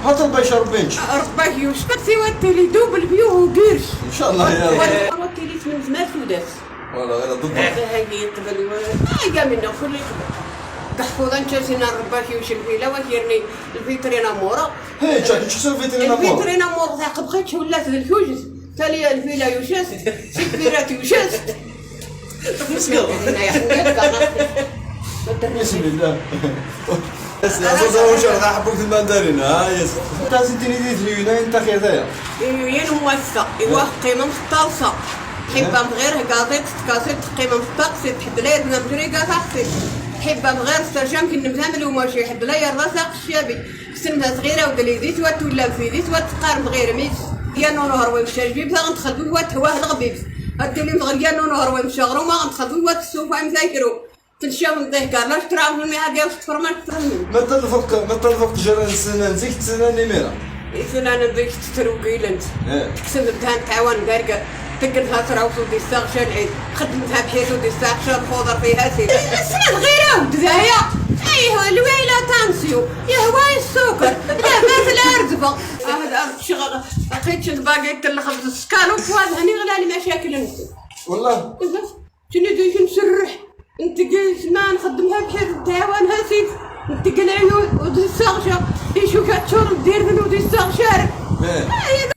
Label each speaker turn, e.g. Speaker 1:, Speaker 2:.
Speaker 1: هات البيش ربينش
Speaker 2: ربك يوشك سوى التلي دوب البيو وقرش
Speaker 1: ان شاء الله يا رب.
Speaker 2: التلي من زمان سوداس
Speaker 1: والله غير ضد
Speaker 2: هاي قبل هاي منا كل تحفظ انت سنا ربك يوش الفيلا وكيرني الفيترينا مورا
Speaker 1: هي جاك تشوف فيترينا مور
Speaker 2: الفيترينا مورا ثاقب خيتش ولات الحوجز تالي الفيلا يوشاس سكبيرات يوشاس
Speaker 1: مسكين
Speaker 2: هنا يا حبيبي
Speaker 1: بسم الله. أصلا وش راح أحبك في المندرين ها يس. أنت سنتني دي ترينا أنت خير ذا.
Speaker 2: ين موثق يوه قيمة مستوصى حبة غير قاضيت تكاسيت قيمة مستقصد حد لا يرنا بطريقة تحصي حبة غير استرجم كنا مزامل وماشي حد لا يرزق الشابي سنها صغيرة ودليزيت ولا في ذيت وتقارن غير ميس يا نهار ويمشي جيب ها غنتخدو وتهواه الغبيب الدليل غير يا نهار ويمشي غرو ما غنتخدو وتسوف عم ذاكرو تنشاف نضيه قال لاش تراهم من هذا واش تفرمات تفرمين
Speaker 1: ما تلفق جران سنان زيك سنان نميرة.
Speaker 2: إذا أنا ذيك تروقي لنت تكسب الدهان تعاون قارقة تقنها تراوس ودي الساغ العيد خدمتها بحيث ودي الساغ الخضر فيها سي السنة غيرها ودزايا ايوه الويلة تانسيو يا هواي السكر لا بات الأرزبة هذا شغل لقيت شنت باقي تلخبز السكالوب وهذا هني غلالي مشاكل انت
Speaker 1: والله
Speaker 2: شنو ديك نسرح انت قلت ما نخدمها بحيث تعاون هاسيف انت قلعيون ودي الساغ يشوف هاتشور دير ودي الساغ شارب